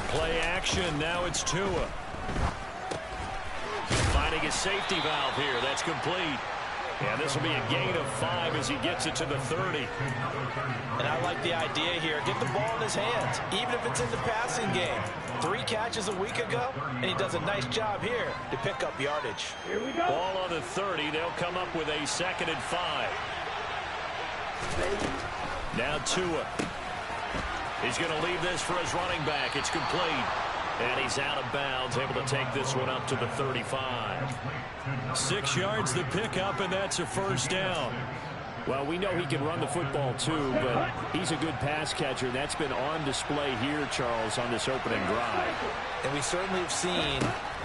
Play action. Now it's Tua. Finding a safety valve here. That's complete. Yeah, this will be a gain of 5 as he gets it to the 30. And I like the idea here. Get the ball in his hands, even if it's in the passing game. 3 catches a week ago, and he does a nice job here to pick up yardage. Here we go. Ball on the 30. They'll come up with a 2nd and 5. Now Tua. He's going to leave this for his running back. It's complete. And he's out of bounds, able to take this one up to the 35. 6 yards the pickup, and that's a 1st down. Well, we know he can run the football too, but he's a good pass catcher. That's been on display here, Charles, on this opening drive. And we certainly have seen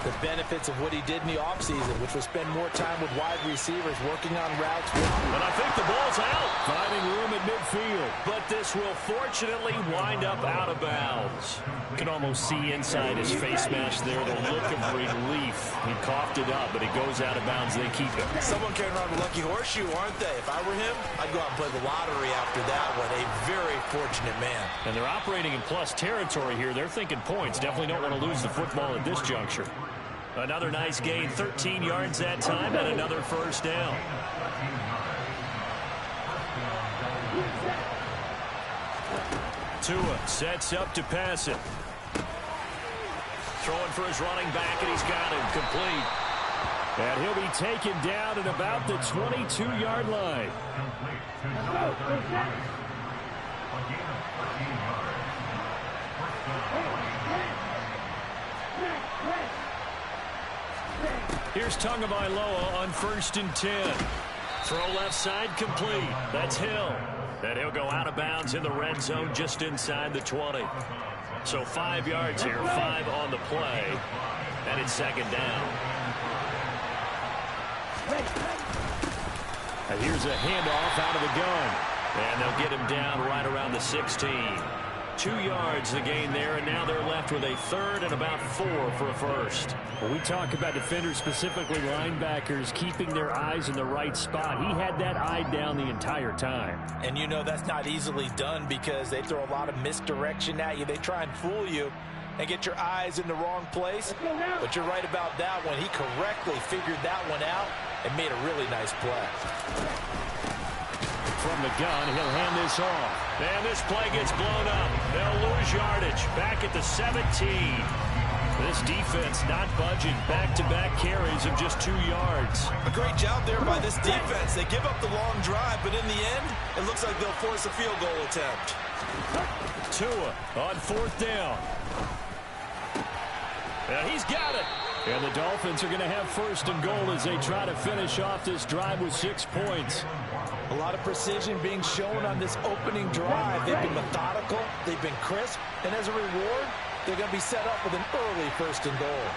the benefits of what he did in the offseason, which was spend more time with wide receivers, working on routes. And I think the ball's out. Finding room at midfield. But this will fortunately wind up out of bounds. You can almost see inside his face mask there the look of relief. He coughed it up, but it goes out of bounds. They keep it. Someone carrying around a lucky horseshoe, aren't they? If I were him, I'd go out and play the lottery after that one. A very fortunate man. And they're operating in plus territory here. They're thinking points. Definitely don't want to lose the football at this juncture. Another nice gain, 13 yards that time, and another 1st down. Tua sets up to pass it. Throwing for his running back, and he's got him complete. And he'll be taken down at about the 22-yard line. Here's Tagovailoa on 1st and 10. Throw left side complete. That's Hill. And he'll go out of bounds in the red zone just inside the 20. So 5 yards here, 5 on the play. And it's 2nd down. And here's a handoff out of the gun. And they'll get him down right around the 16. 2 yards the gain there, and now they're left with a 3rd and about 4 for a 1st. When we talk about defenders, specifically linebackers, keeping their eyes in the right spot, he had that eye down the entire time. And you know that's not easily done because they throw a lot of misdirection at you. They try and fool you and get your eyes in the wrong place. But you're right about that one. He correctly figured that one out and made a really nice play. From the gun, he'll hand this off. And this play gets blown up. They'll lose yardage. Back at the 17. This defense not budging. Back-to-back carries of just 2 yards. A great job there by this defense. They give up the long drive, but in the end, it looks like they'll force a field goal attempt. Tua on 4th down. And he's got it. And the Dolphins are going to have 1st and goal as they try to finish off this drive with 6 points. A lot of precision being shown on this opening drive. They've been methodical, they've been crisp, and as a reward, they're going to be set up with an early 1st and goal.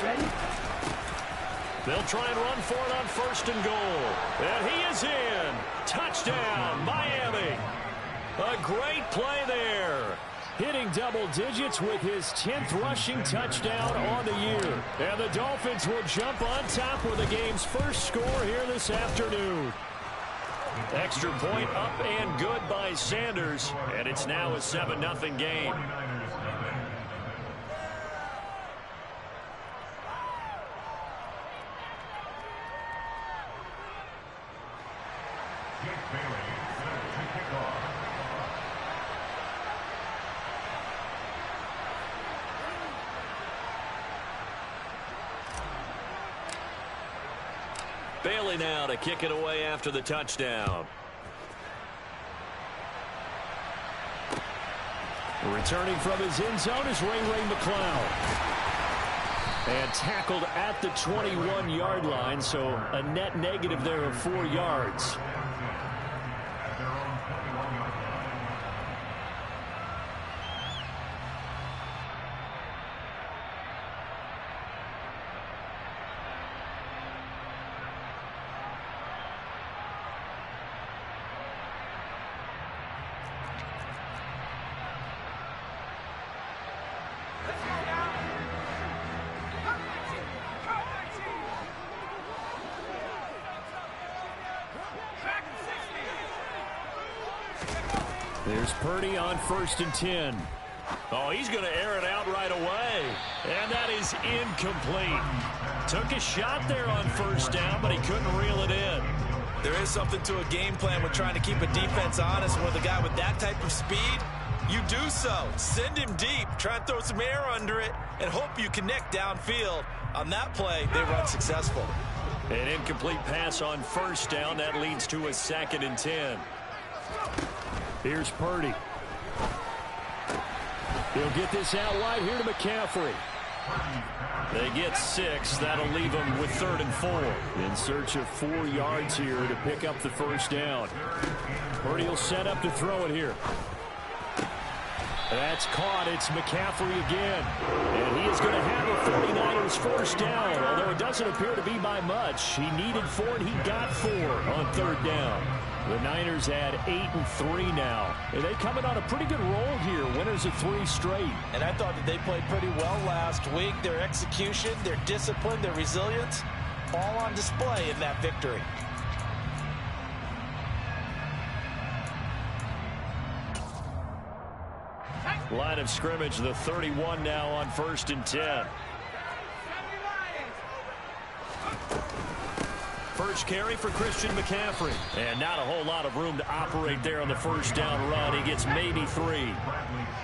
Ready? They'll try and run for it on 1st and goal. And he is in. Touchdown, Miami. A great play there. Hitting double digits with his 10th rushing touchdown on the year. And the Dolphins will jump on top with the game's first score here this afternoon. Extra point up and good by Sanders. And it's now a 7-0 game. Bailey now to kick it away after the touchdown. Returning from his end zone is Ray McCloud. And tackled at the 21-yard line, so a net negative there of 4 yards. There's Purdy on 1st and 10. Oh, he's going to air it out right away. And that is incomplete. Took a shot there on 1st down, but he couldn't reel it in. There is something to a game plan with trying to keep a defense honest. With a guy with that type of speed, you do so. Send him deep. Try and throw some air under it and hope you connect downfield. On that play, they run successful. An incomplete pass on 1st down. That leads to a 2nd and 10. Here's Purdy. He'll get this out wide here to McCaffrey. They get 6. That'll leave them with 3rd and 4. In search of 4 yards here to pick up the 1st down. Purdy will set up to throw it here. That's caught. It's McCaffrey again. And he is going to have a 49ers 1st down. Although it doesn't appear to be by much. He needed 4 and he got 4 on 3rd down. The Niners had 8 and 3 now. And they coming on a pretty good roll here. Winners of 3 straight. And I thought that they played pretty well last week. Their execution, their discipline, their resilience, all on display in that victory. Line of scrimmage, the 31 now on 1st and 10. First carry for Christian McCaffrey. And not a whole lot of room to operate there on the 1st down run. He gets maybe 3.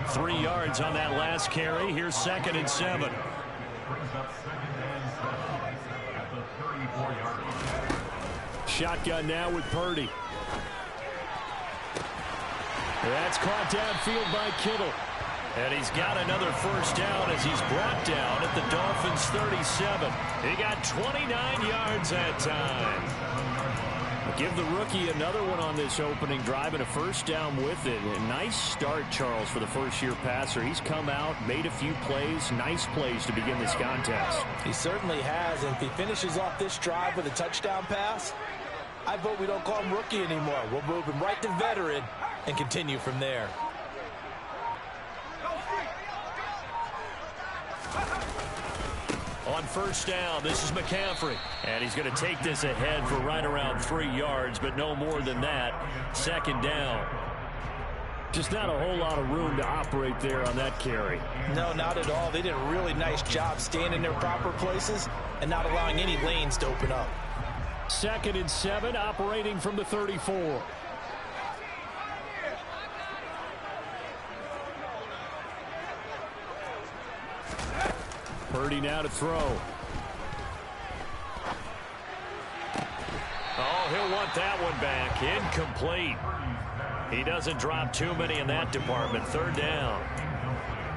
3 yards on that last carry. Here's 2nd and 7. Shotgun now with Purdy. That's caught downfield by Kittle. And he's got another 1st down as he's brought down at the Dolphins' 37. He got 29 yards that time. Give the rookie another one on this opening drive and a 1st down with it. A nice start, Charles, for the first-year passer. He's come out, made a few plays, nice plays to begin this contest. He certainly has, and if he finishes off this drive with a touchdown pass, I vote we don't call him rookie anymore. We'll move him right to veteran and continue from there. On 1st down, this is McCaffrey. And he's going to take this ahead for right around 3 yards, but no more than that. 2nd down. Just not a whole lot of room to operate there on that carry. No, not at all. They did a really nice job staying in their proper places and not allowing any lanes to open up. 2nd and 7, operating from the 34. Purdy now to throw. Oh, he'll want that one back. Incomplete. He doesn't drop too many in that department. 3rd down.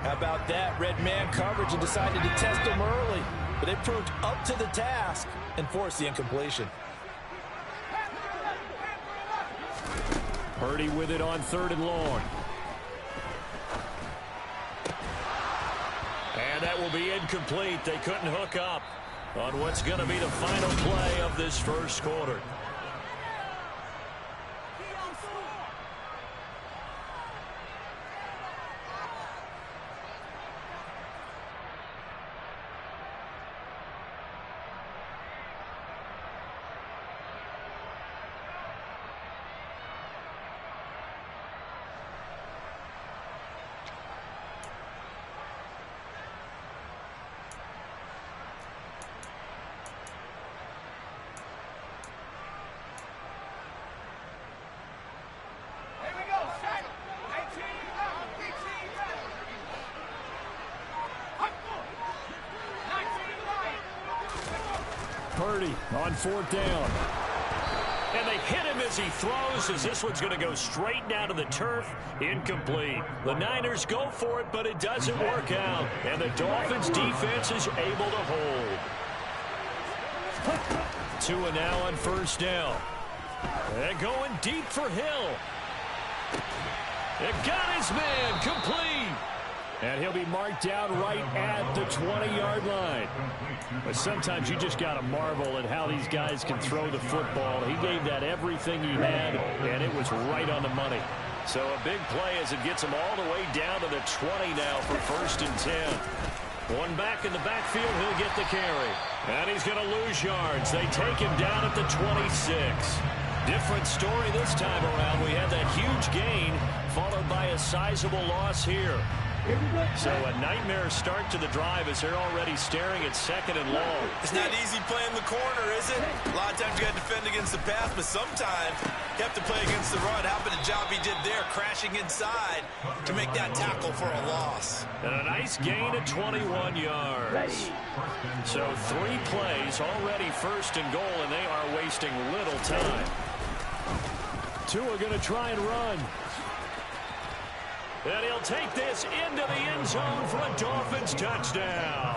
How about that? Red man coverage and decided to test him early. But they proved up to the task and forced the incompletion. Purdy with it on 3rd and long. And that will be incomplete. They couldn't hook up on what's going to be the final play of this 1st quarter. Purdy on 4th down. And they hit him as he throws, as this one's going to go straight down to the turf. Incomplete. The Niners go for it, but it doesn't work out. And the Dolphins defense is able to hold. Tua now on 1st down. And going deep for Hill. It got his man complete. And he'll be marked down right at the 20-yard line. But sometimes you just got to marvel at how these guys can throw the football. He gave that everything he had, and it was right on the money. So a big play as it gets him all the way down to the 20 now for 1st and 10. One back in the backfield, he'll get the carry. And he's going to lose yards. They take him down at the 26. Different story this time around. We had that huge gain followed by a sizable loss here. So a nightmare start to the drive as they're already staring at second and long. It's not easy playing the corner, is it? A lot of times you got to defend against the pass, but sometimes you have to play against the run. How about the job he did there, crashing inside to make that tackle for a loss. And a nice gain of 21 yards. So 3 plays, already first and goal, and they are wasting little time. Two are going to try and run. And he'll take this into the end zone for a Dolphins touchdown.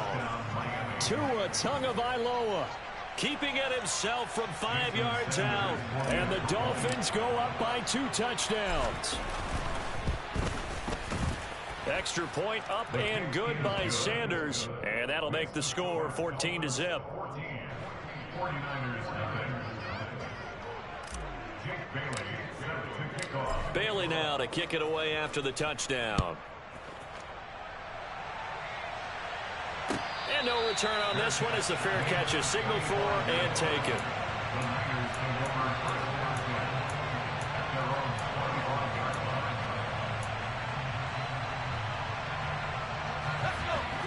Tua Tagovailoa keeping it himself from 5 yards out. And the Dolphins go up by 2 touchdowns. Extra point up and good by Sanders. And that'll make the score 14-0. Bailey now to kick it away after the touchdown. And no return on this one as the fair catch is signaled for and taken.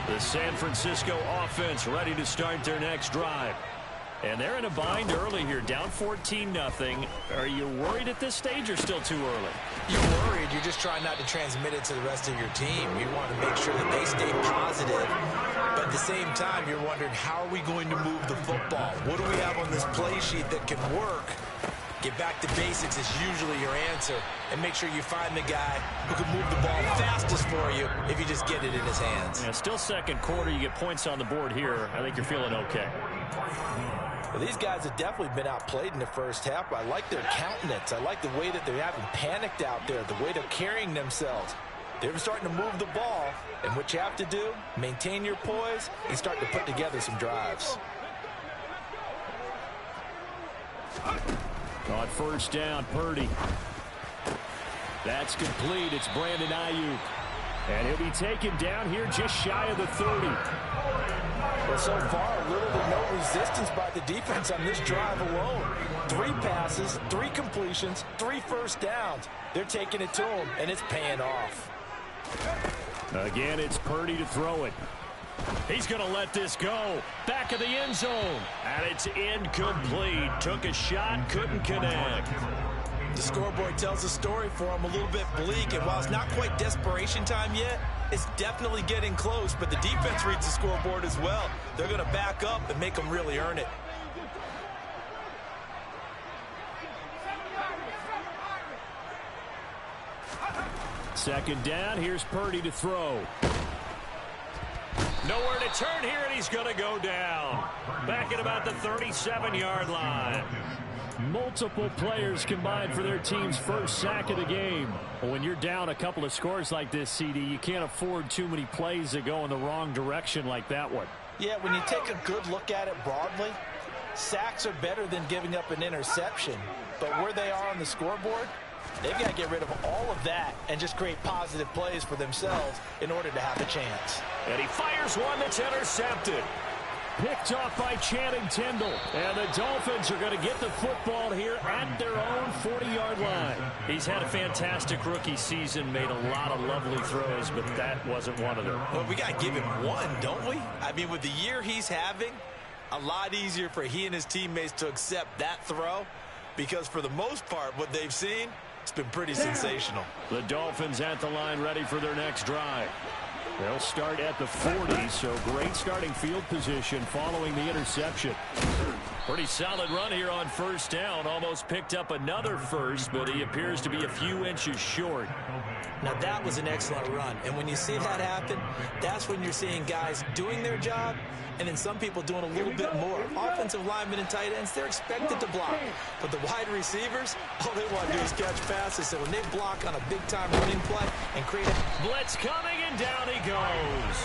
The San Francisco offense ready to start their next drive. And they're in a bind early here, down 14-0. Are you worried at this stage or still too early? You're worried. You're just trying not to transmit it to the rest of your team. You want to make sure that they stay positive. But at the same time, you're wondering, how are we going to move the football? What do we have on this play sheet that can work? Get back to basics is usually your answer. And make sure you find the guy who can move the ball fastest for you if you just get it in his hands. Yeah, still second quarter. You get points on the board here. I think you're feeling okay. Well, these guys have definitely been outplayed in the first half. I like their countenance. I like the way that they haven't panicked out there, the way they're carrying themselves. They're starting to move the ball, and what you have to do, maintain your poise and start to put together some drives. On first down, Purdy. That's complete. It's Brandon Ayuk. And he'll be taken down here just shy of the 30. Well, so far, little to no resistance by the defense on this drive alone. 3 passes, 3 completions, 3 first downs. They're taking it to him, and it's paying off. Again, it's Purdy to throw it. He's going to let this go. Back of the end zone. And it's incomplete. Took a shot, couldn't connect. The scoreboard tells a story for him, a little bit bleak, and while it's not quite desperation time yet, it's definitely getting close, but the defense reads the scoreboard as well. They're going to back up and make them really earn it. Second down, here's Purdy to throw. Nowhere to turn here, and he's going to go down. Back at about the 37-yard line. Multiple players combined for their team's first sack of the game. When you're down a couple of scores like this, CD, you can't afford too many plays that go in the wrong direction like that one. Yeah, when you take a good look at it broadly, sacks are better than giving up an interception. But where they are on the scoreboard, they've got to get rid of all of that and just create positive plays for themselves in order to have a chance. And he fires one that's intercepted. Picked off by Channing Tindall. And the Dolphins are going to get the football here at their own 40-yard line. He's had a fantastic rookie season, made a lot of lovely throws, but that wasn't one of them. Well, we got to give him one, don't we? I mean, with the year he's having, a lot easier for he and his teammates to accept that throw, because for the most part, what they've seen, it's been pretty sensational. The Dolphins at the line ready for their next drive. They'll start at the 40, so great starting field position following the interception. Pretty solid run here on first down. Almost picked up another first, but he appears to be a few inches short. Now, that was an excellent run. And when you see that happen, that's when you're seeing guys doing their job and then some people doing a little bit more. Offensive linemen and tight ends, they're expected to block. But the wide receivers, all they want to do is catch passes. So when they block on a big-time running play and create a blitz coming, and down he goes.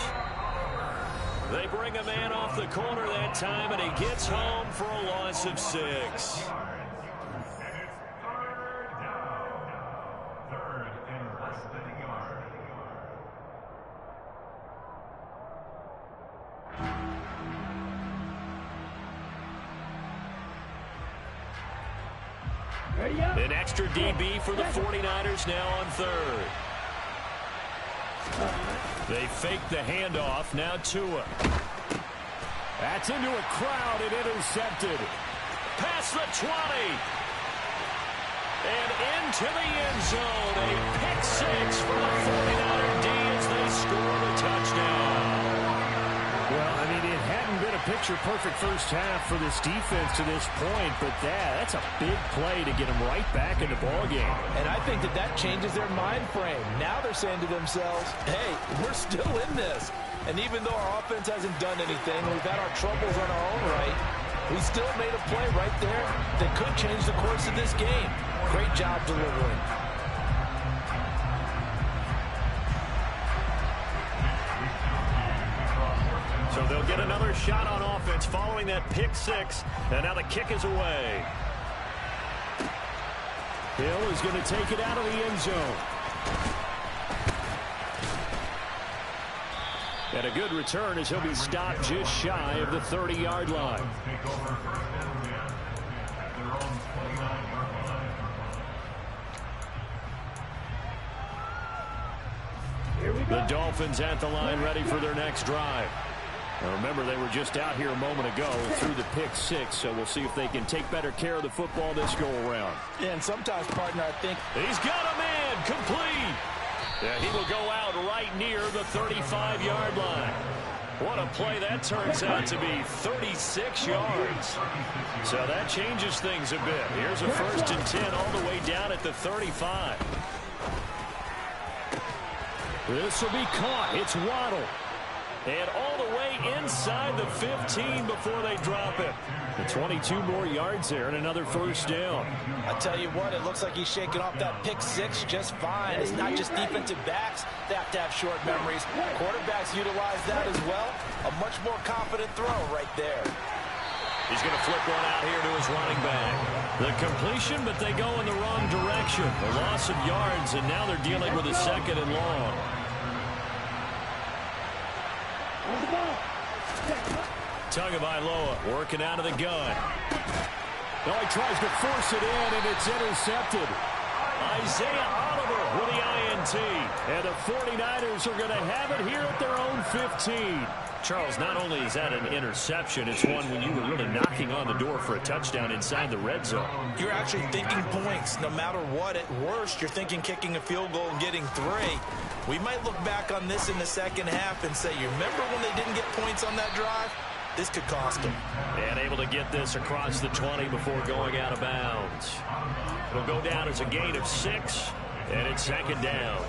They bring a man off the corner that time, and he gets home for a loss of 6. An extra DB for the 49ers now on third. They fake the handoff. Now Tua. That's into a crowd and intercepted. Past the 20. And into the end zone. A pick six for the 49er D as they score the touchdown. Well, I mean, it hadn't been a picture-perfect first half for this defense to this point, but that's a big play to get them right back in the ballgame. And I think that changes their mind frame. Now they're saying to themselves, hey, we're still in this. And even though our offense hasn't done anything, we've had our troubles on our own right, we still made a play right there that could change the course of this game. Great job delivering. So they'll get another shot on offense following that pick six. And now the kick is away. Hill is going to take it out of the end zone. And a good return as he'll be stopped just shy of the 30-yard line. The Dolphins at the line ready for their next drive. Now remember, they were just out here a moment ago through the pick six, so we'll see if they can take better care of the football this go-around. Yeah, and sometimes, partner, I think he's got a man complete. Yeah, he will go out right near the 35-yard line. What a play that turns out to be, 36 yards. So that changes things a bit. Here's a 1st and 10 all the way down at the 35. This will be caught. It's Waddle. And all the way inside the 15 before they drop it. The 22 more yards there and another 1st down. I tell you what, it looks like he's shaking off that pick six just fine. It's not just defensive backs that have to have short memories. Quarterbacks utilize that as well. A much more confident throw right there. He's going to flip one out here to his running back. The completion, but they go in the wrong direction. A loss of yards, and now they're dealing with a 2nd and long. Tagovailoa working out of the gun. Now he tries to force it in, and it's intercepted. Isaiah Oliver with the INT. And the 49ers are going to have it here at their own 15. Charles, not only is that an interception, it's one when you were really knocking on the door for a touchdown inside the red zone. You're actually thinking points. No matter what, at worst, you're thinking kicking a field goal and getting 3. We might look back on this in the second half and say, you remember when they didn't get points on that drive? This could cost them. And able to get this across the 20 before going out of bounds. It'll go down as a gain of 6, and it's 2nd down.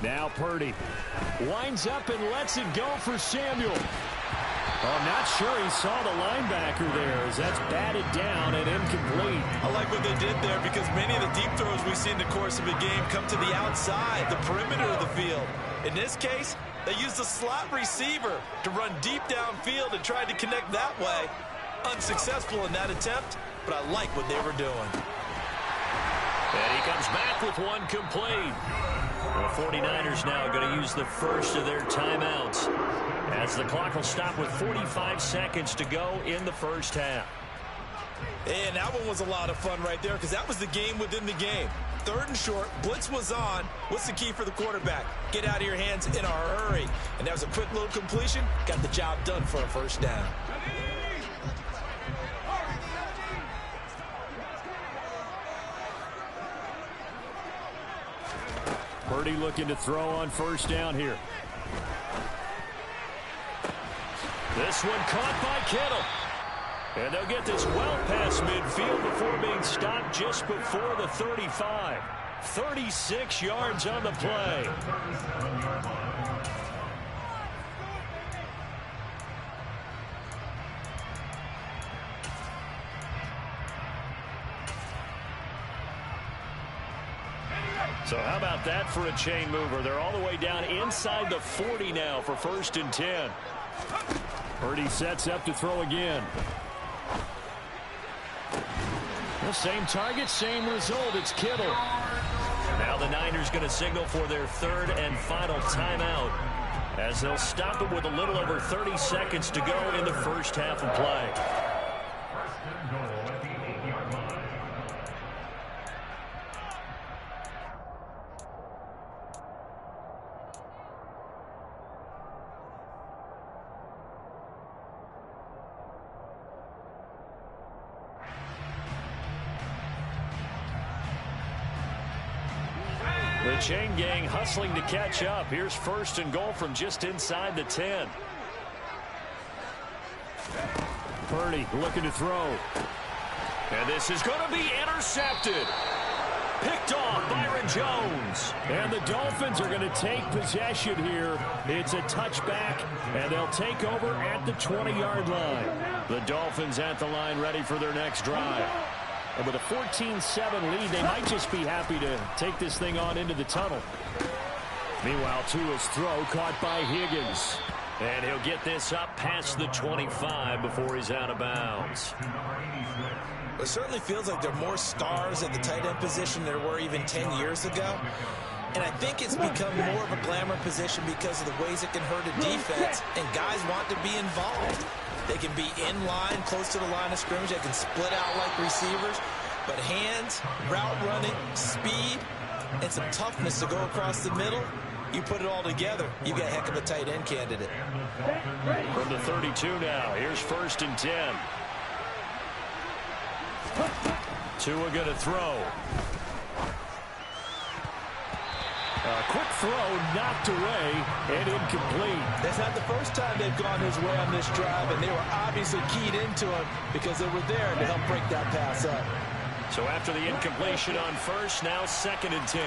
Now Purdy winds up and lets it go for Samuel. I'm not sure he saw the linebacker there as that's batted down and incomplete. I like what they did there because many of the deep throws we see in the course of a game come to the outside, the perimeter of the field. In this case, they used a slot receiver to run deep downfield and tried to connect that way. Unsuccessful in that attempt, but I like what they were doing. And he comes back with one complete. The 49ers now going to use the first of their timeouts as the clock will stop with 45 seconds to go in the first half. And that one was a lot of fun right there because that was the game within the game. 3rd and short, blitz was on. What's the key for the quarterback? Get out of your hands in a hurry. And that was a quick little completion. Got the job done for a 1st down. Purdy looking to throw on 1st down here. This one caught by Kittle. And they'll get this well past midfield before being stopped just before the 35. 36 yards on the play. So how about that for a chain mover? They're all the way down inside the 40 now for 1st and 10. Purdy sets up to throw again. The same target, same result. It's Kittle. Now the Niners going to signal for their third and final timeout, as they'll stop it with a little over 30 seconds to go in the first half of play. The chain gang hustling to catch up. Here's first and goal from just inside the 10. Purdy looking to throw. And this is going to be intercepted. Picked off Byron Jones. And the Dolphins are going to take possession here. It's a touchback, and they'll take over at the 20-yard line. The Dolphins at the line ready for their next drive. And with a 14-7 lead, they might just be happy to take this thing on into the tunnel. Meanwhile, Tua's throw caught by Higgins. And he'll get this up past the 25 before he's out of bounds. It certainly feels like there are more stars at the tight end position than there were even 10 years ago. And I think it's become more of a glamour position because of the ways it can hurt a defense, and guys want to be involved. They can be in line, close to the line of scrimmage. They can split out like receivers. But hands, route running, speed, and some toughness to go across the middle, you put it all together, you got a heck of a tight end candidate. From the 32 now, here's first and 10. Tua going to throw. Quick throw knocked away and incomplete. That's not the first time they've gone his way on this drive, and they were obviously keyed into him because they were there to help break that pass up. So after the incompletion on first, now second and 10.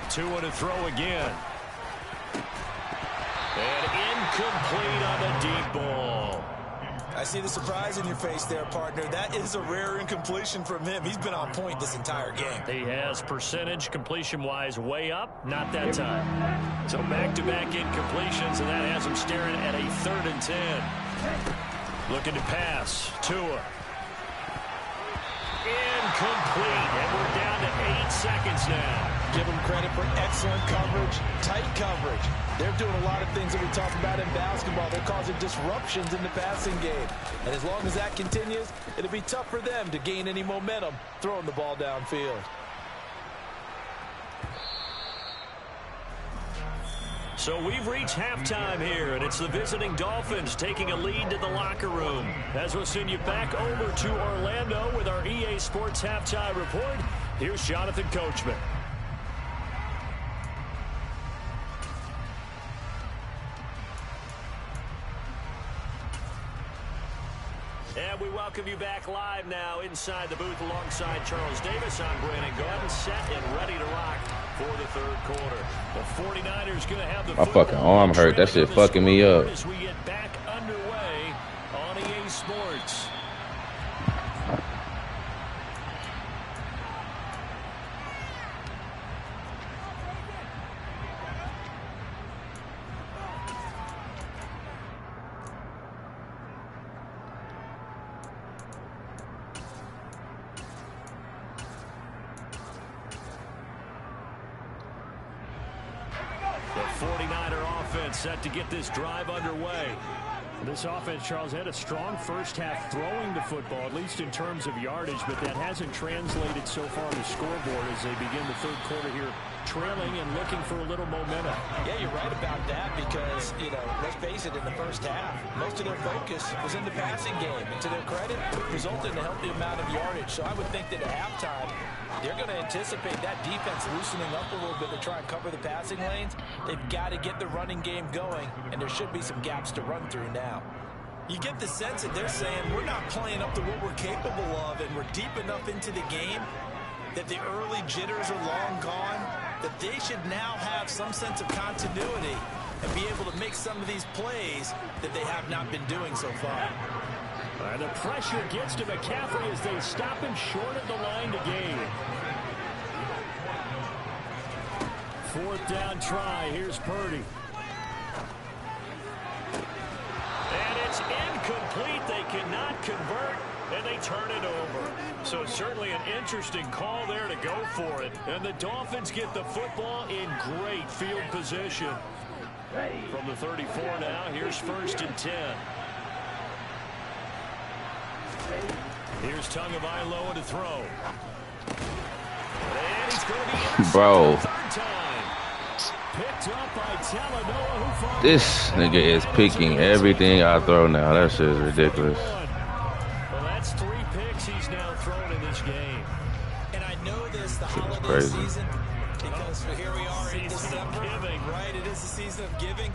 Tua to throw again. And incomplete on the deep ball. I see the surprise in your face there, partner. That is a rare incompletion from him. He's been on point this entire game. He has percentage completion-wise way up. Not that time. So back-to-back incompletions, and that has him staring at a third and 10. Looking to pass. Tua. Incomplete. And we're down to 8 seconds now. Give them credit for excellent coverage, tight coverage. They're doing a lot of things that we talk about in basketball. They're causing disruptions in the passing game. And as long as that continues, it'll be tough for them to gain any momentum throwing the ball downfield. So we've reached halftime here, and it's the visiting Dolphins taking a lead to the locker room. As we'll send you back over to Orlando with our EA Sports Halftime Report, here's Jonathan Coachman. And we welcome you back live now inside the booth alongside Charles Davis. I'm Brandon Gordon, set and ready to rock for the third quarter. The 49ers going to have the my fucking arm hurt. That shit fucking me up. As we get back underway on EA Sports. The 49er offense set to get this drive underway. This offense, Charles, had a strong first half throwing the football, at least in terms of yardage, but that hasn't translated so far on the scoreboard as they begin the third quarter here, trailing and looking for a little momentum. Yeah, you're right about that because, you know, let's face it, in the first half, most of their focus was in the passing game. And to their credit, resulted in a healthy amount of yardage. So I would think that at halftime, they're going to anticipate that defense loosening up a little bit to try and cover the passing lanes. They've got to get the running game going, and there should be some gaps to run through now. You get the sense that they're saying we're not playing up to what we're capable of, and we're deep enough into the game that the early jitters are long gone, that they should now have some sense of continuity and be able to make some of these plays that they have not been doing so far. The pressure gets to McCaffrey as they stop him short of the line to gain. Fourth down try. Here's Purdy. And it's incomplete. They cannot convert, and they turn it over. So certainly an interesting call there to go for it. And the Dolphins get the football in great field position. From the 34 now, here's 1st and 10. Here's Tagovailoa to throw. And he's going to be bro. third time. Picked up by Talanoa, who This nigga is picking everything I throw now. That shit is ridiculous. Well, that's 3 picks he's now thrown in this game. And I know this the holiday crazy. season because here we are in December, right? It is the season of giving.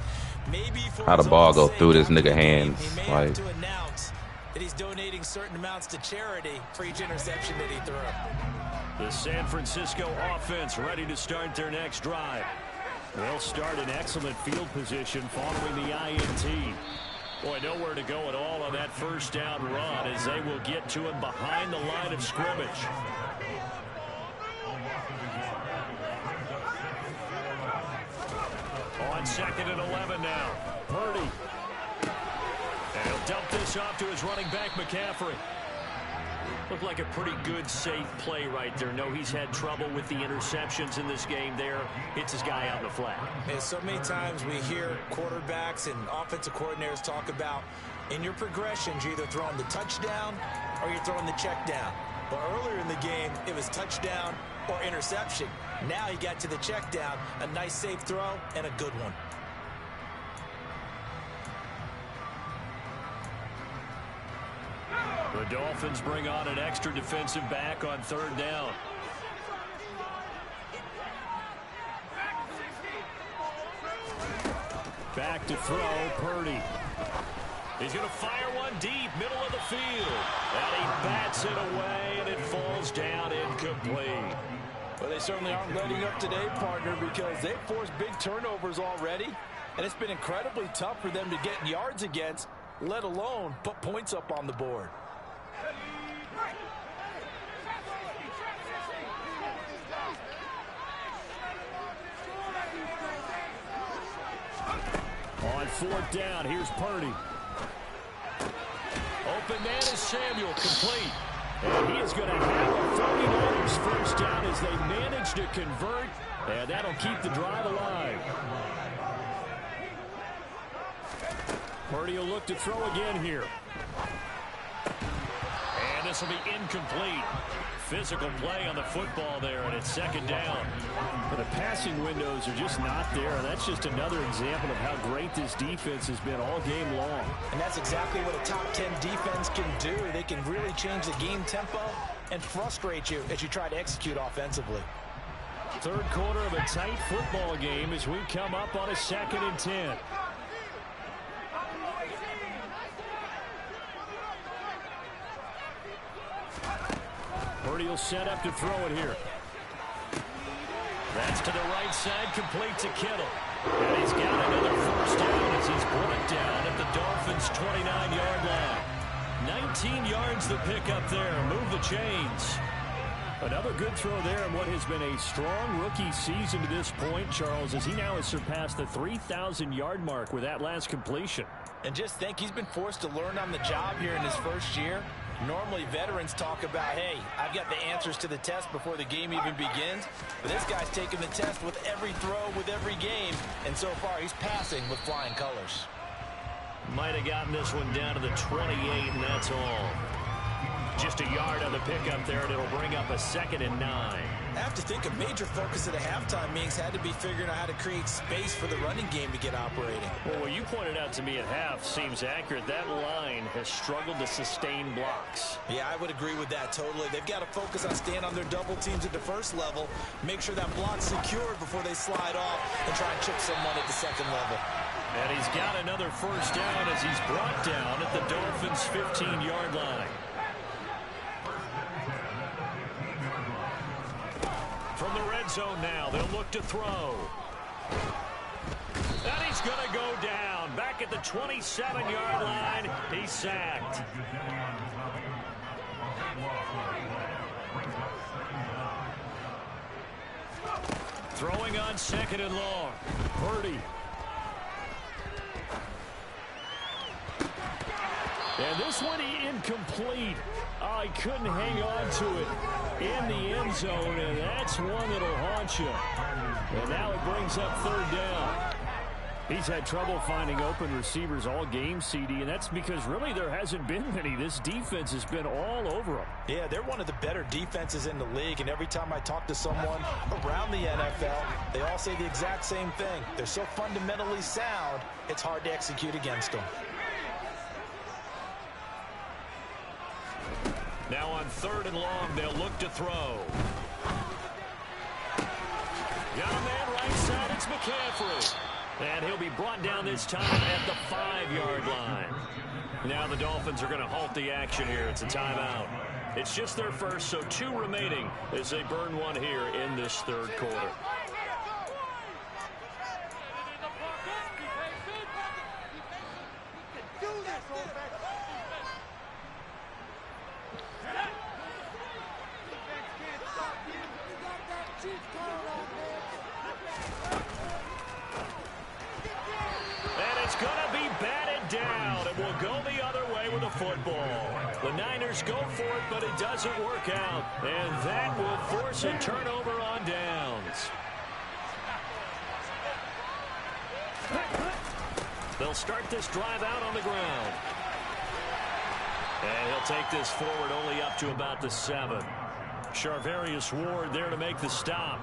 Maybe for How the his ball own go sake, through this after the nigga game, hands, he may like- have to announce that he's donating certain amounts to charity for each interception that he threw. The San Francisco offense ready to start their next drive. They'll start in excellent field position following the INT. Boy, nowhere to go at all on that first down run as they will get to him behind the line of scrimmage. On 2nd and 11 now. Purdy. And he'll dump this off to his running back, McCaffrey. Looked like a pretty good, safe play right there. No, he's had trouble with the interceptions in this game there. Hits his guy out in the flat. And so many times we hear quarterbacks and offensive coordinators talk about in your progressions, you're either throwing the touchdown or you're throwing the check down. But earlier in the game, it was touchdown or interception. Now he got to the check down, a nice safe throw and a good one. The Dolphins bring on an extra defensive back on 3rd down. Back to throw, Purdy. He's going to fire one deep, middle of the field. And he bats it away, and it falls down incomplete. Well, they certainly aren't letting up today, partner, because they've forced big turnovers already. And it's been incredibly tough for them to get yards against, let alone put points up on the board. On 4th down, here's Purdy. Open man is Samuel, complete. And he is going to have a 49ers first down as they manage to convert, and that'll keep the drive alive. Purdy will look to throw again here. And this will be incomplete. Physical play on the football there, and it's 2nd down. But the passing windows are just not there. That's just another example of how great this defense has been all game long. And that's exactly what a top 10 defense can do. They can really change the game tempo and frustrate you as you try to execute offensively. 3rd quarter of a tight football game as we come up on a 2nd and 10. Purdy will set up to throw it here. That's to the right side, complete to Kittle. And he's got another first down as he's brought down at the Dolphins' 29-yard line. 19 yards the pick up there. Move the chains. Another good throw there in what has been a strong rookie season to this point, Charles, as he now has surpassed the 3,000-yard mark with that last completion. And just think, he's been forced to learn on the job here in his first year. Normally, veterans talk about, hey, I've got the answers to the test before the game even begins. But this guy's taking the test with every throw, with every game. And so far, he's passing with flying colors. Might have gotten this one down to the 28, and that's all. Just a yard on the pickup there, and it'll bring up a 2nd and 9. I have to think a major focus at a halftime meetings had to be figuring out how to create space for the running game to get operating. Well, what you pointed out to me at half seems accurate. That line has struggled to sustain blocks. Yeah, I would agree with that totally. They've got to focus on staying on their double teams at the first level, make sure that block's secured before they slide off and try and chip someone at the 2nd level. And he's got another first down as he's brought down at the Dolphins' 15-yard line. From the red zone now, they'll look to throw. And he's going to go down. Back at the 27-yard line, he's sacked. Throwing on 2nd and long. Purdy. And this one incomplete. Oh, he couldn't hang on to it in the end zone, and that's one that'll haunt you. And now it brings up third down. He's had trouble finding open receivers all game, CD, and that's because really there hasn't been many. This defense has been all over them. Yeah, they're one of the better defenses in the league, and every time I talk to someone around the NFL, they all say the exact same thing. They're so fundamentally sound, it's hard to execute against them. Now on 3rd and long, they'll look to throw. Got a man right side, it's McCaffrey. And he'll be brought down this time at the 5-yard line. Now the Dolphins are going to halt the action here. It's a timeout. It's just their first, so 2 remaining as they burn one here in this 3rd quarter. Football. The Niners go for it, but it doesn't work out. And that will force a turnover on downs. They'll start this drive out on the ground. And he'll take this forward only up to about the 7. Charvarius Ward there to make the stop.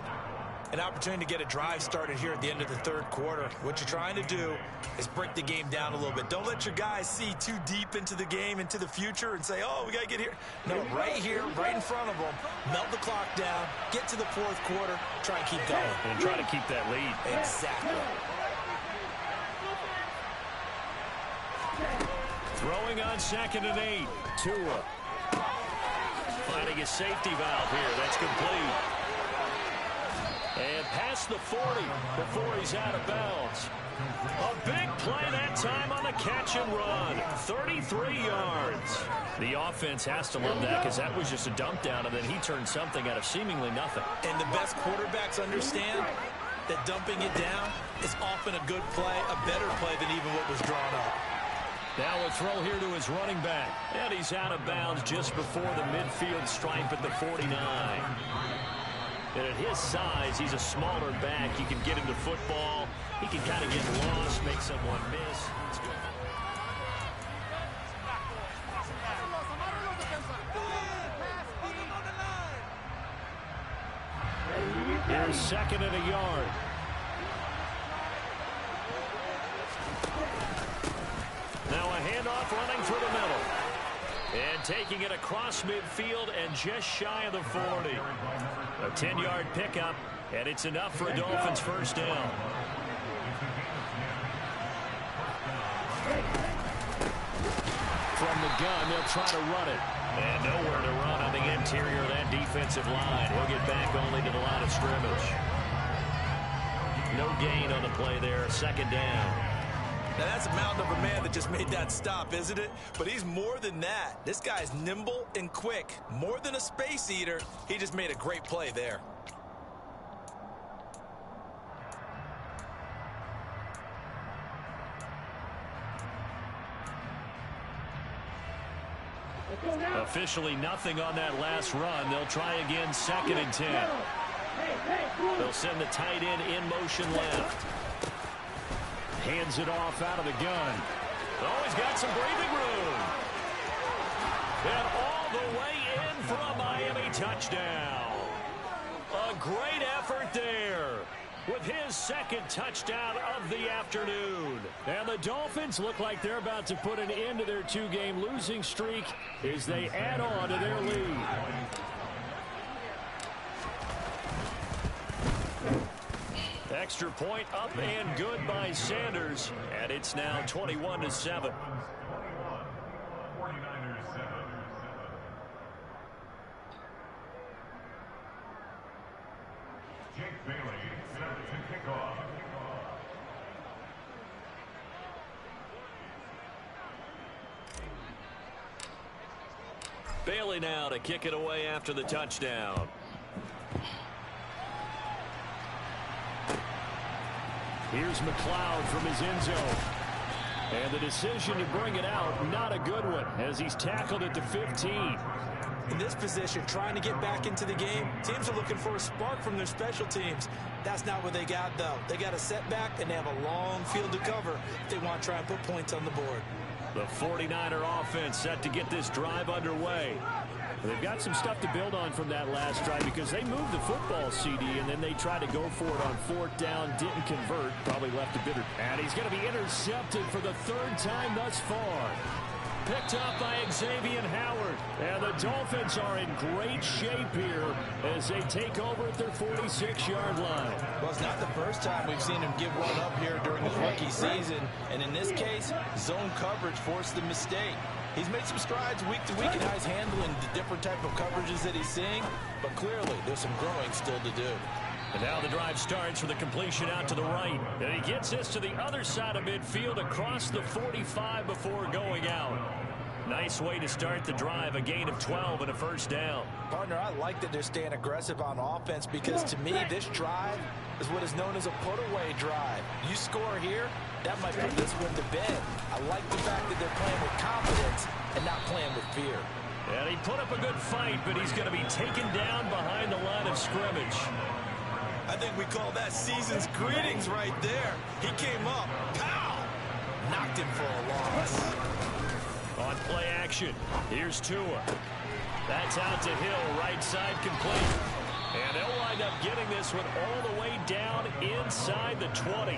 An opportunity to get a drive started here at the end of the 3rd quarter. What you're trying to do is break the game down a little bit. Don't let your guys see too deep into the game, into the future, and say, oh, we got to get here. No, right here, right in front of them, melt the clock down, get to the 4th quarter, try and keep going. And try to keep that lead. Exactly. Throwing on 2nd and 8. Tua. Finding a safety valve here. That's complete. And past the 40 before he's out of bounds. A big play that time on the catch and run. 33 yards. The offense has to love that because that was just a dump down, and then he turned something out of seemingly nothing. And the best quarterbacks understand that dumping it down is often a good play, a better play than even what was drawn up. Now a throw here to his running back. And he's out of bounds just before the midfield stripe at the 49. And at his size, he's a smaller back. You can get him to football. He can kind of get lost, make someone miss. It's good. Here's 2nd and a yard. Now a handoff running through the middle. And taking it across midfield and just shy of the 40. A 10-yard pickup, and it's enough for a Dolphins first down. From the gun, they'll try to run it. And nowhere to run on the interior of that defensive line. He'll get back only to the line of scrimmage. No gain on the play there, 2nd down. Now, that's a mountain of a man that just made that stop, isn't it? But he's more than that. This guy's nimble and quick. More than a space eater. He just made a great play there. Officially nothing on that last run. They'll try again, 2nd and 10. They'll send the tight end in motion left. Hands it off out of the gun. Oh, he's got some breathing room. And all the way in for a Miami touchdown. A great effort there with his 2nd touchdown of the afternoon. And the Dolphins look like they're about to put an end to their 2-game losing streak as they add on to their lead. Extra point up and good by Sanders, and it's now 21-7. Bailey now to kick it away after the touchdown. Here's McLeod from his end zone. And the decision to bring it out, not a good one, as he's tackled at the 15. In this position, trying to get back into the game, teams are looking for a spark from their special teams. That's not what they got, though. They got a setback, and they have a long field to cover if they want to try and put points on the board. The 49er offense set to get this drive underway. They've got some stuff to build on from that last drive because they moved the football, CD, and then they tried to go for it on 4th down, didn't convert, probably left a bitter. And he's going to be intercepted for the 3rd time thus far. Picked up by Xavier Howard. And the Dolphins are in great shape here as they take over at their 46-yard line. Well, it's not the first time we've seen him give one up here during his rookie season. And in this case, zone coverage forced the mistake. He's made some strides week to week in how he's handling the different type of coverages that he's seeing. But clearly, there's some growing still to do. And now the drive starts with a completion out to the right. And he gets this to the other side of midfield across the 45 before going out. Nice way to start the drive, a gain of 12 and a 1st down. Partner, I like that they're staying aggressive on offense because to me, this drive is what is known as a put-away drive. You score here, that might put this one to bed. I like the fact that they're playing with confidence and not playing with fear. And he put up a good fight, but he's going to be taken down behind the line of scrimmage. I think we call that season's greetings right there. He came up, pow, knocked him for a loss. On play action, here's Tua. That's out to Hill, right side complete. And they'll wind up getting this one all the way down inside the 20.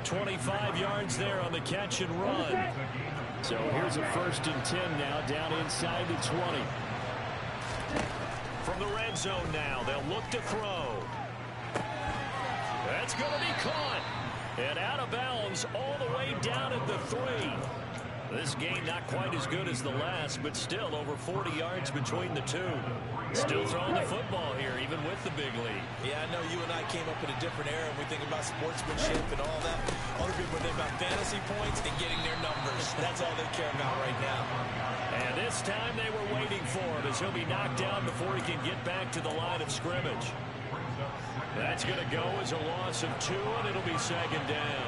25 yards there on the catch and run. So here's a 1st and 10 now, down inside the 20. From the red zone now, they'll look to throw. That's going to be caught. And out of bounds all the way down at the 3. This game not quite as good as the last, but still over 40 yards between the two. Still throwing the football here, even with the big lead. Yeah, I know you and I came up in a different era, and we think about sportsmanship and all that. Other people think about fantasy points and getting their numbers. That's all they care about right now. And this time they were waiting for him as he'll be knocked down before he can get back to the line of scrimmage. That's going to go as a loss of 2, and it'll be 2nd down.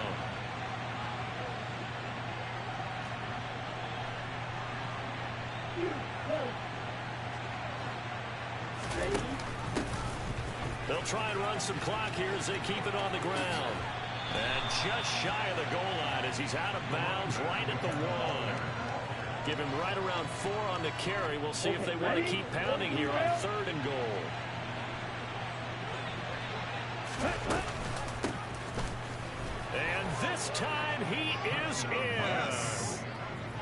They'll try and run some clock here as they keep it on the ground. And just shy of the goal line as he's out of bounds right at the 1. Give him right around 4 on the carry. We'll see if they want to keep pounding here on 3rd and goal. And this time he is in.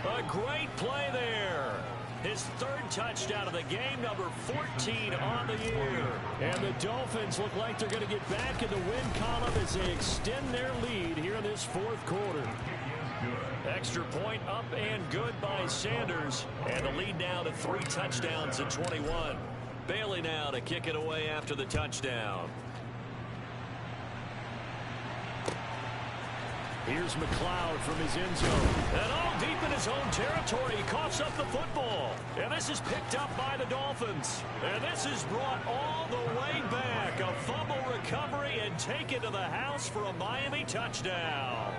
A great play there. His 3rd touchdown of the game, number 14 on the year. And the Dolphins look like they're going to get back in the win column as they extend their lead here in this 4th quarter. Extra point up and good by Sanders. And the lead now to 3 touchdowns at 21. Bailey now to kick it away after the touchdown. Here's McLeod from his end zone. And all deep in his own territory, he coughs up the football. And this is picked up by the Dolphins. And this is brought all the way back. A fumble recovery and taken to the house for a Miami touchdown.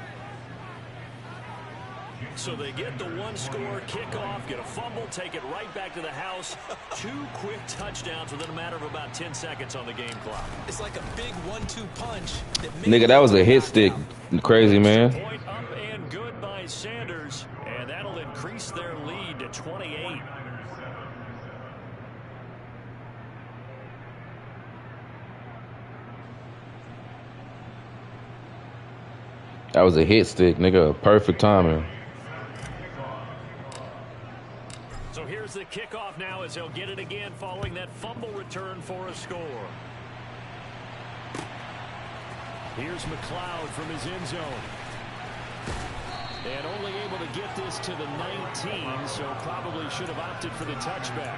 So they get the 1-score kickoff, get a fumble, take it right back to the house. 2 quick touchdowns within a matter of about 10 seconds on the game clock. It's like a big 1-2 punch. Nigga, that was a hit stick. Crazy, man. Point up and good by Sanders, and that'll increase their lead to 28. That was a hit stick, nigga. Perfect timing. So here's the kickoff now as they'll get it again following that fumble return for a score. Here's McLeod from his end zone. And only able to get this to the 19, so probably should have opted for the touchback.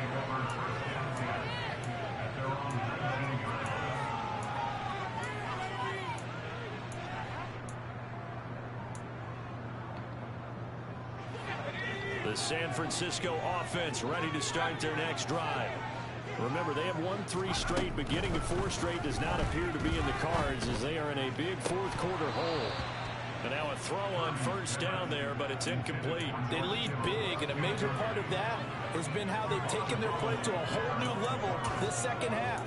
The San Francisco offense ready to start their next drive. Remember, they have won 3 straight, but getting to 4 straight does not appear to be in the cards as they are in a big 4th quarter hole. And now a throw on first down there, but it's incomplete. They lead big, and a major part of that has been how they've taken their play to a whole new level this second half.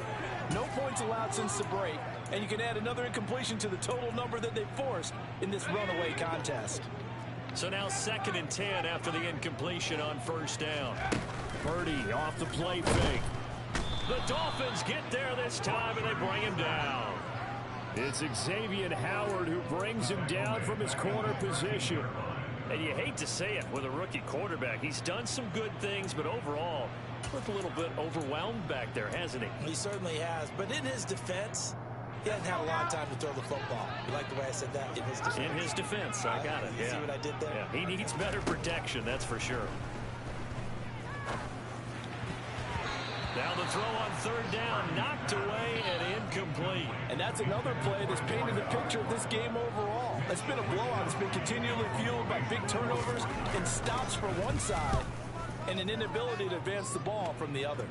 No points allowed since the break, and you can add another incompletion to the total number that they forced in this runaway contest. So now 2nd and 10 after the incompletion on first down. Purdy off the play fake. The Dolphins get there this time, and they bring him down. It's Xavier Howard who brings him down from his corner position. And you hate to say it with a rookie quarterback. He's done some good things, but overall, looked a little bit overwhelmed back there, hasn't he? He certainly has. But in his defense, he hasn't had a lot of time to throw the football. You like the way I said that? In his defense. In his defense, I got it. You see what I did there? Yeah, he needs better protection, that's for sure. Now the throw on 3rd down, knocked away and incomplete. And that's another play that's painted the picture of this game overall. It's been a blowout. It's been continually fueled by big turnovers and stops for one side and an inability to advance the ball from the other.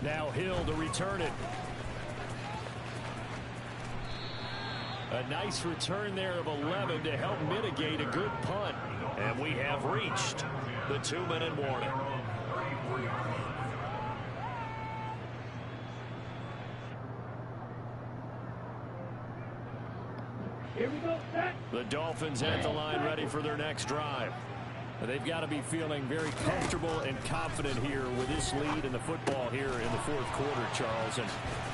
Now Hill to return it. A nice return there of 11 to help mitigate a good punt. And we have reached the 2-minute warning. Here we go, set. The Dolphins at the line ready for their next drive. They've got to be feeling very comfortable and confident here with this lead in the football here in the 4th quarter, Charles. And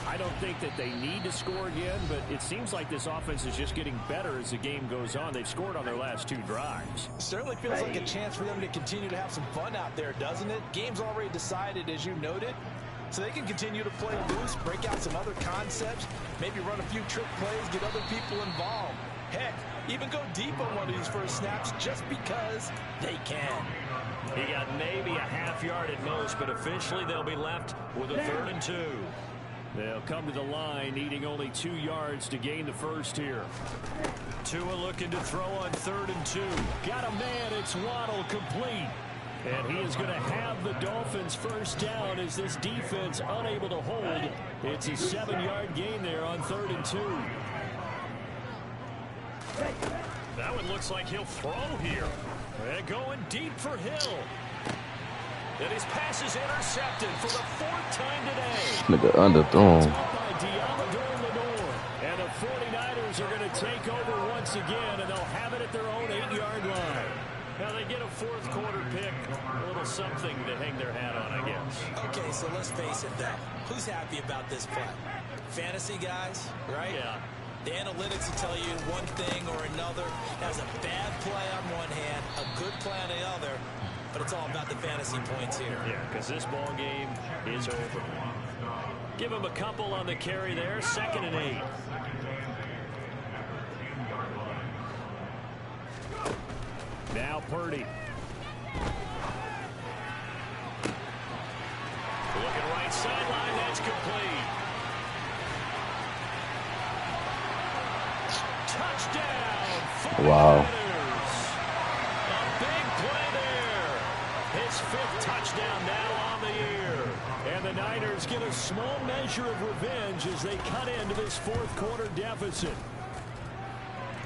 I don't think that they need to score again, but it seems like this offense is just getting better as the game goes on. They've scored on their last 2 drives. Certainly feels like a chance for them to continue to have some fun out there, doesn't it? Game's already decided, as you noted. So they can continue to play loose, break out some other concepts, maybe run a few trick plays, get other people involved. Heck, even go deep on one of these first snaps just because they can. He got maybe a half yard at most, but officially they'll be left with a 3rd and 2. They'll come to the line needing only 2 yards to gain the first here. Tua looking to throw on 3rd and 2. Got a man, it's Waddle, complete. And he is going to have the Dolphins first down as this defense unable to hold. It's a 7-yard gain there on 3rd and 2. That one looks like he'll throw here. And going deep for Hill. And his pass is intercepted for the 4th time today. Nigga underthrown. And the 49ers are going to take over once again, and they'll have it at their own 8-yard line. Now they get a 4th quarter pick, a little something to hang their hat on, I guess. Okay, so let's face it then. Who's happy about this play? Fantasy guys, right? Yeah. The analytics will tell you one thing or another. Has a bad play on one hand, a good play on the other, but it's all about the fantasy points here. Yeah, because this ball game is over. Give him a couple on the carry there, 2nd and 8. Now Purdy. Looking right sideline, that's complete. Touchdown! Wow. A big play there. His 5th touchdown now on the year. And the Niners get a small measure of revenge as they cut into this 4th quarter deficit.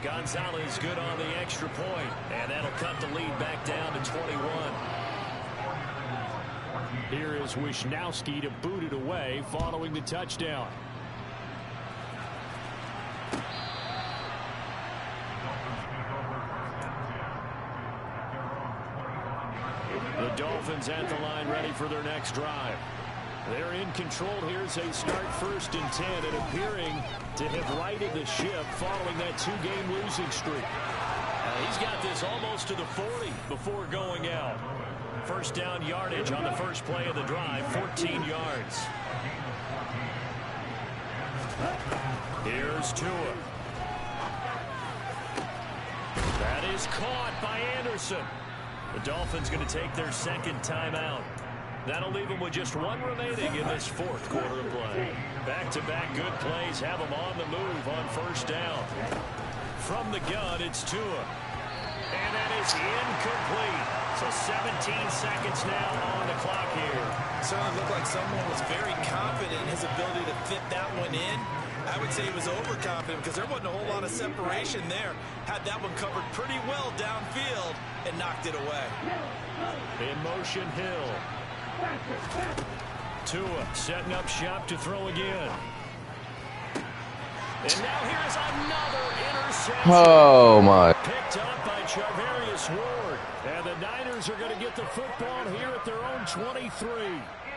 Gonzalez good on the extra point, and that'll cut the lead back down to 21. Here is Wisnowski to boot it away following the touchdown. The Dolphins at the line ready for their next drive. They're in control here as they start 1st and 10 and appearing to have righted the ship following that 2-game losing streak. He's got this almost to the 40 before going out. First down yardage on the first play of the drive, 14 yards. Here's Tua. That is caught by Anderson. The Dolphins going to take their 2nd timeout. That'll leave them with just 1 remaining in this 4th quarter of play. Back-to-back good plays have them on the move on first down. From the gun, it's Tua. And that is incomplete. So 17 seconds now on the clock here. Certainly looked like someone was very confident in his ability to fit that one in. I would say he was overconfident because there wasn't a whole lot of separation there. Had that one covered pretty well downfield and knocked it away. In motion, Hill. Tua setting up shop to throw again. And now here's another interception. Oh, my. Picked up by Charvarius Ward. And the Niners are going to get the football here at their own 23.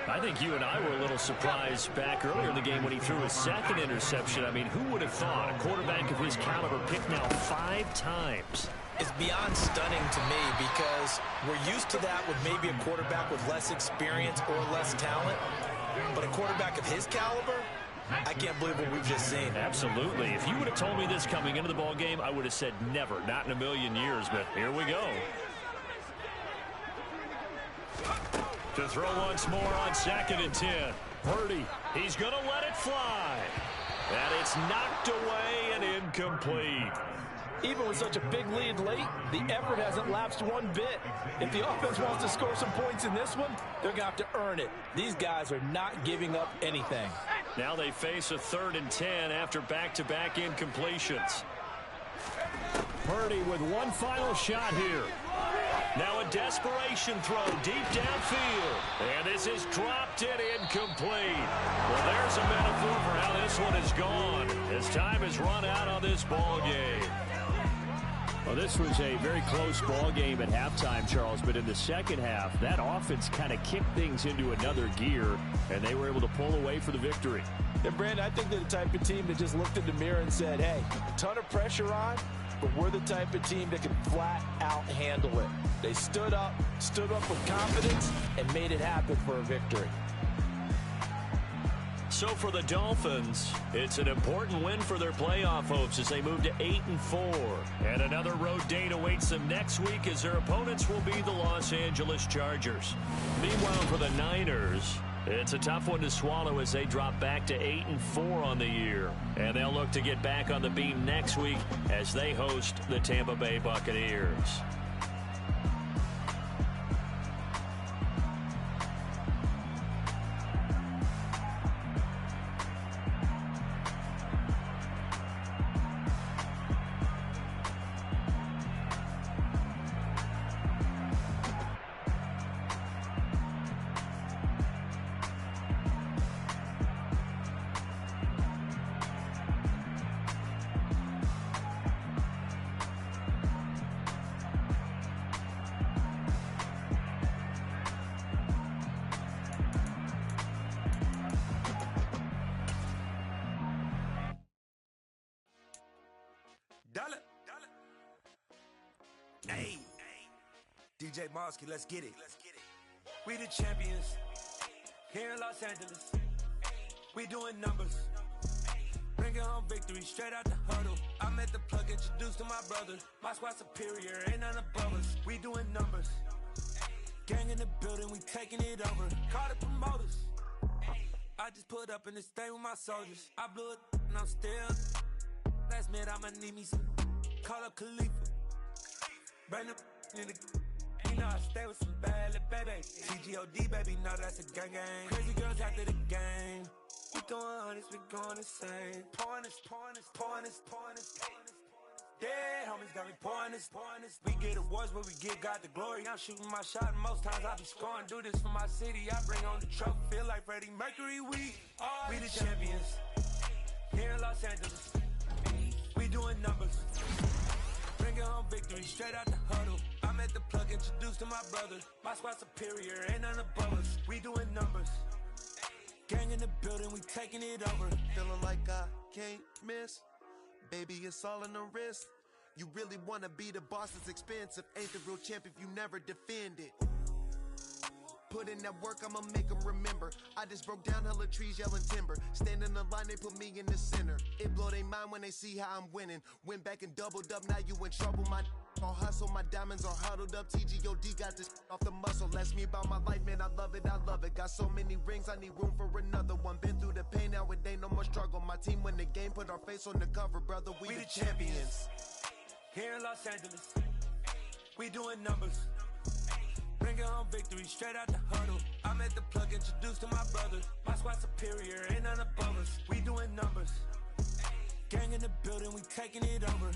I think you and I were a little surprised back earlier in the game when he threw his second interception. I mean, who would have thought a quarterback of his caliber picked now 5 times? It's beyond stunning to me because we're used to that with maybe a quarterback with less experience or less talent. But a quarterback of his caliber, I can't believe what we've just seen. Absolutely. If you would have told me this coming into the ball game, I would have said never, not in a million years. But here we go. To throw once more on 2nd and 10. Purdy, he's going to let it fly. And it's knocked away and incomplete. Even with such a big lead late, the effort hasn't lapsed one bit. If the offense wants to score some points in this one, they're going to have to earn it. These guys are not giving up anything. Now they face a 3rd and 10 after back-to-back incompletions. Purdy with one final shot here. Now a desperation throw deep downfield. And this is dropped and incomplete. Well, there's a metaphor for how this one is gone. As time has run out on this ball game. Well, this was a very close ball game at halftime, Charles, but in the second half, that offense kind of kicked things into another gear, and they were able to pull away for the victory. And, Brandon, I think they're the type of team that just looked in the mirror and said, hey, a ton of pressure on, but we're the type of team that can flat out handle it. They stood up with confidence, and made it happen for a victory. So for the Dolphins, it's an important win for their playoff hopes as they move to 8-4. And another road date awaits them next week as their opponents will be the Los Angeles Chargers. Meanwhile, for the Niners, it's a tough one to swallow as they drop back to 8-4 on the year. And they'll look to get back on the beam next week as they host the Tampa Bay Buccaneers. Hey, DJ Mosky, let's get it. We the champions here in Los Angeles. We doing numbers. Bringing home victory straight out the huddle. I'm at the plug, introduced to my brother. My squad superior, ain't none above us. We doing numbers. Gang in the building, we taking it over. Call the promoters. I just put up in this thing with my soldiers. I blew it and I'm still. Last minute I'ma need me some. Call up Khalifa. Brand new in the. You know I stay with some bad little baby. TGOD baby, know that's a gang gang. Crazy girls after the game. We throwing hundreds, we going insane. Pouring this. Dead homies got me pouring this. We get awards where we give God the glory. I'm shooting my shot and most times I be scoring. Do this for my city, I bring on the trophy. Feel like Freddie Mercury, we the champions. Here in Los Angeles, we doing numbers. Bringing home victory straight out the huddle. I'm at the plug, introduced to my brother. My squad superior, ain't none above us. We doing numbers. Gang in the building, we taking it over. Feeling like I can't miss. Baby, it's all in the wrist. You really wanna be the boss, it's expensive. Ain't the real champ if you never defend it. Put in that work, I'ma make them remember. I just broke down hella trees, yelling timber. Stand in the line, they put me in the center. It blow their mind when they see how I'm winning. Went back and doubled up, now you in trouble. My all hustle, my diamonds are huddled up. TGOD got this off the muscle. Ask me about my life, man, I love it. Got so many rings, I need room for another one. Been through the pain, now it ain't no more struggle. My team win the game, put our face on the cover, brother. We the champions. Here in Los Angeles, we doing numbers. Bringing home victory straight out the huddle. I'm at the plug, introduced to my brother. My squad superior, ain't none above us. We doing numbers. Gang in the building, we taking it over.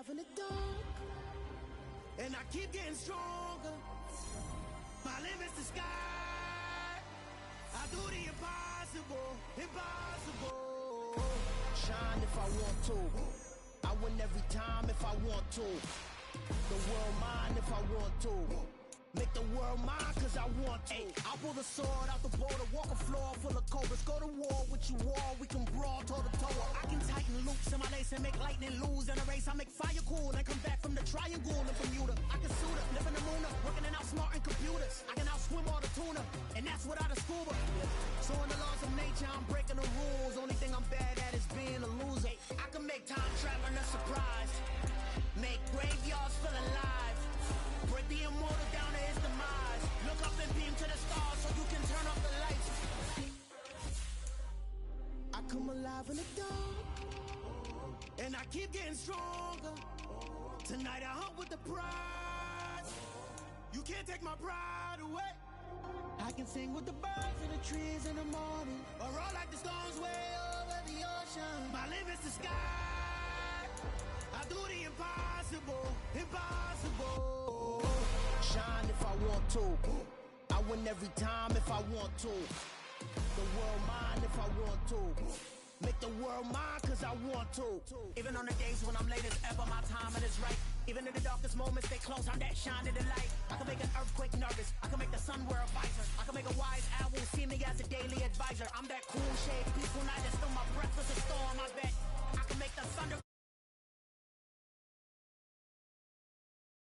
In the dark, and I keep getting stronger. My limit's the sky. I do the impossible, impossible. Shine if I want to. I win every time if I want to. The world mine if I want to. Make the world mine cause I want to. I'll pull the sword out the border, walk a floor full of cobras. Go to war with you all, we can brawl toe to toe. I can tighten loops in my lace and make lightning lose in a race. I make fire cool and come back from the triangle in Bermuda. I can suit up, live in the moon up, working and outsmarting computers. I can outswim all the tuna, and that's without a scuba. So in the laws of nature, I'm breaking the rules. Only thing I'm bad at is being a loser. I can make time traveling a surprise, make graveyards feel alive. Break the immortal down to his demise. Look up and beam to the stars so you can turn off the lights. I come alive in the dark, and I keep getting stronger. Tonight I hunt with the prize. You can't take my pride away. I can sing with the birds and the trees in the morning, or roll like the storms way over the ocean. My limit's the sky. I do the impossible, impossible. Shine if I want to. I win every time if I want to. The world mine if I want to. Make the world mine cause I want to. Even on the days when I'm late as ever, my timing is right. Even in the darkest moments, stay close, I'm that shine in the light. I can make an earthquake nervous, I can make the sun wear a visor. I can make a wise owl see me as a daily advisor. I'm that cool shade, peaceful night, and still my breath